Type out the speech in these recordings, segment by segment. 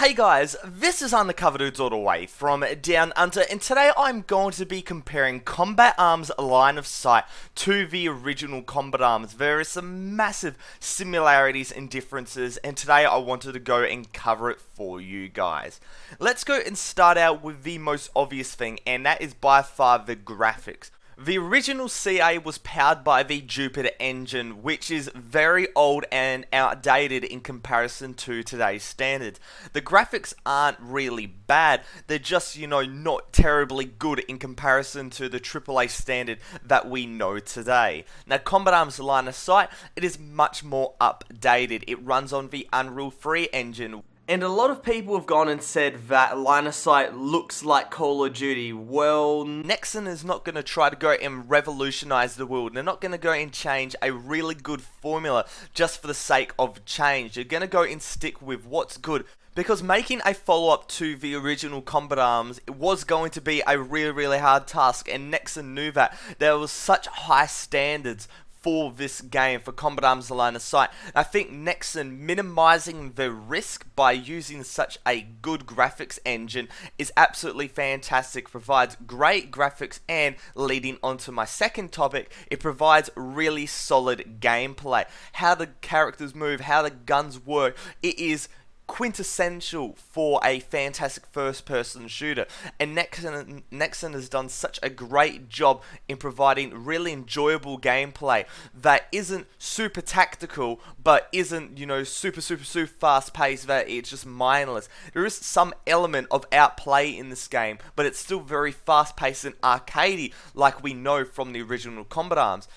Hey guys, this is undercoverdudes all the way from Down Under, and today I'm going to be comparing Combat Arms Line of Sight to the original Combat Arms. There are some massive similarities and differences, and today I wanted to go and cover it for you guys. Let's go and start out with the most obvious thing, and that is by far the graphics. The original CA was powered by the Jupiter engine, which is very old and outdated in comparison to today's standards. The graphics aren't really bad, they're just, not terribly good in comparison to the AAA standard that we know today. Now, Combat Arms Line of Sight, it is much more updated. It runs on the Unreal 3 engine. And a lot of people have gone and said that Line of Sight looks like Call of Duty. Well, Nexon is not going to try to go and revolutionize the world. They're not going to go and change a really good formula just for the sake of change. They're going to go and stick with what's good. Because making a follow-up to the original Combat Arms, it was going to be a really hard task. And Nexon knew that. There was such high standards for this game, for Combat Arms Line of Sight. I think Nexon minimizing the risk by using such a good graphics engine is absolutely fantastic. Provides great graphics, and leading on to my second topic, it provides really solid gameplay. How the characters move, how the guns work, it is quintessential for a fantastic first-person shooter, and Nexon has done such a great job in providing really enjoyable gameplay that isn't super tactical, but isn't, super fast-paced, that it's just mindless. There is some element of outplay in this game, but it's still very fast-paced and arcadey, like we know from the original Combat Arms.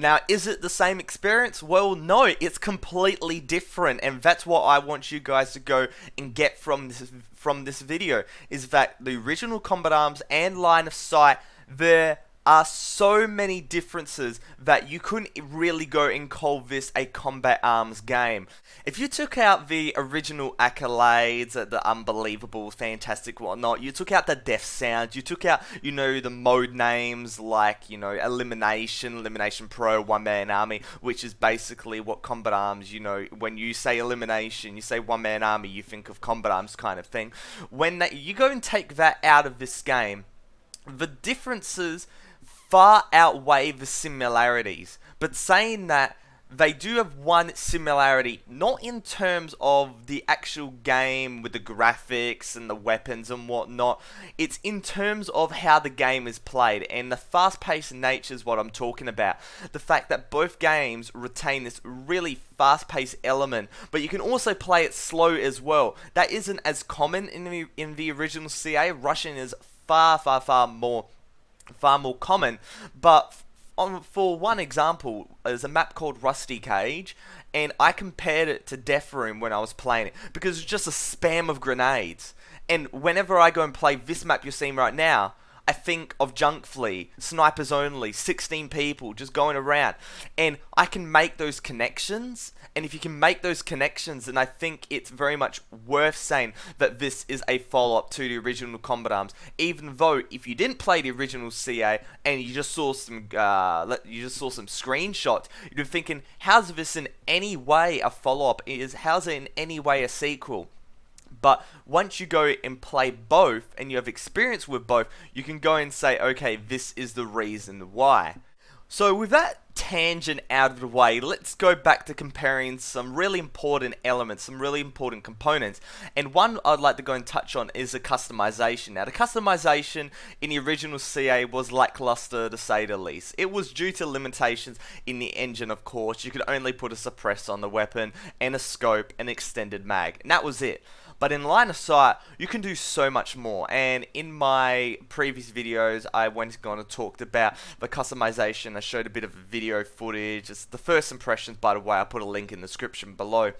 Now, is it the same experience? Well, no, it's completely different, and that's what I want you guys to go and get from this video, is that the original Combat Arms and Line of Sight, there are so many differences that you couldn't really go and call this a Combat Arms game. If you took out the original accolades, the unbelievable, fantastic, whatnot, you took out the death sounds, you took out, the mode names like, Elimination Pro, One Man Army, which is basically what Combat Arms, when you say Elimination, you say One Man Army, you think of Combat Arms kind of thing. When you go and take that out of this game, the differences far outweigh the similarities. But saying that, they do have one similarity, not in terms of the actual game with the graphics and the weapons and whatnot. It's in terms of how the game is played, and the fast-paced nature is what I'm talking about. The fact that both games retain this really fast-paced element, but you can also play it slow as well. That isn't as common in the original CA. Russian is far more common, but for one example, there's a map called Rusty Cage, and I compared it to Death Room when I was playing it, because it's just a spam of grenades, and whenever I go and play this map you're seeing right now, I think of Junk Flea, snipers only, 16 people just going around, and I can make those connections. And if you can make those connections, then I think it's very much worth saying that this is a follow-up to the original Combat Arms. Even though if you didn't play the original CA and you just saw some screenshots, you'd be thinking, how's this in any way a follow-up? How's it in any way a sequel? But once you go and play both, and you have experience with both, you can go and say, okay, this is the reason why. So with that tangent out of the way, let's go back to comparing some really important elements, some really important components. And one I'd like to go and touch on is the customization. Now, the customization in the original CA was lackluster, to say the least. It was due to limitations in the engine, of course. You could only put a suppressor on the weapon, and a scope, and extended mag, and that was it. But in Line of Sight, you can do so much more, and in my previous videos, I went on and talked about the customization. I showed a bit of video footage. It's the first impressions, by the way. I'll put a link in the description below.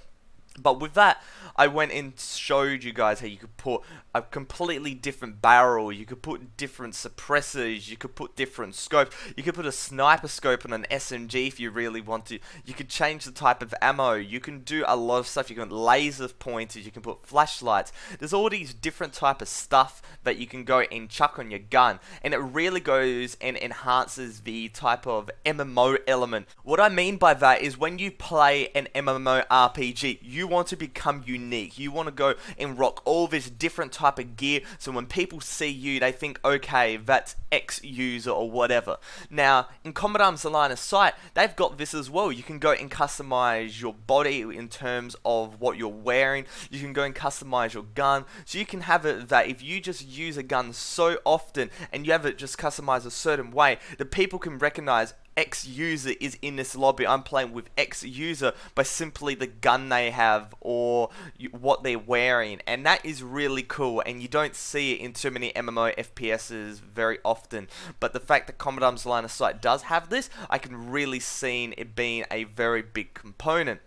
But with that, I went and showed you guys how you could put a completely different barrel, you could put different suppressors, you could put different scopes, you could put a sniper scope on an SMG if you really want to, you could change the type of ammo, you can do a lot of stuff, you can laser pointers, you can put flashlights, there's all these different type of stuff that you can go and chuck on your gun, and it really goes and enhances the type of MMO element. What I mean by that is when you play an MMO RPG, you want to become unique. You want to go and rock all this different type of gear, so when people see you, they think, okay, that's X user or whatever. Now, in Combat Arms Line of Sight, they've got this as well. You can go and customize your body in terms of what you're wearing. You can go and customize your gun. So you can have it that if you just use a gun so often and you have it just customized a certain way, that people can recognize X user is in this lobby. I'm playing with X user by simply the gun they have or what they're wearing, and that is really cool, and you don't see it in too many MMO FPSs very often. But the fact that Combat Arms Line of Sight does have this, I can really see it being a very big component.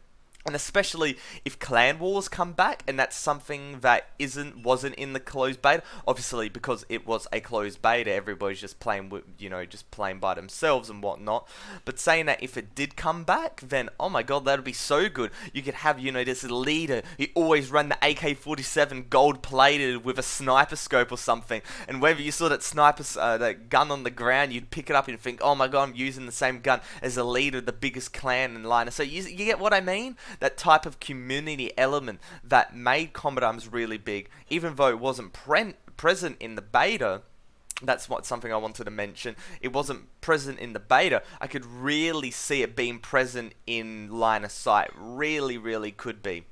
And especially if clan wars come back, and that's something that wasn't in the closed beta. Obviously, because it was a closed beta, everybody's just playing with, just playing by themselves and whatnot. But saying that if it did come back, then oh my god, that'd be so good. You could have, this leader. He always run the AK-47 gold plated with a sniper scope or something. And whenever you saw that that gun on the ground, you'd pick it up and think, oh my god, I'm using the same gun as the leader of the biggest clan in line. So you get what I mean? That type of community element that made Combat Arms really big, even though it wasn't present in the beta. That's something I wanted to mention. It wasn't present in the beta. I could really see it being present in Line of Sight. Really, really could be.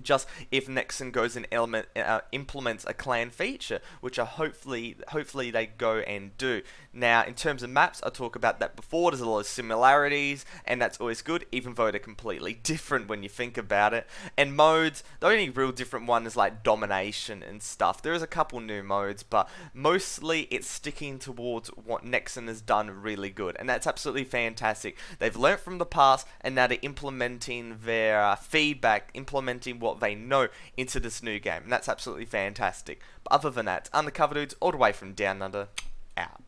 Just if Nexon goes and implements a clan feature, which hopefully they go and do. Now, in terms of maps, I talked about that before. There's a lot of similarities, and that's always good, even though they're completely different when you think about it. And modes, the only real different one is like domination and stuff. There is a couple new modes, but mostly it's sticking towards what Nexon has done really good, and that's absolutely fantastic. They've learnt from the past, and now they're implementing their feedback, implementing what they know into this new game, and that's absolutely fantastic. But other than that, Undercover Dudes, all the way from Down Under, out.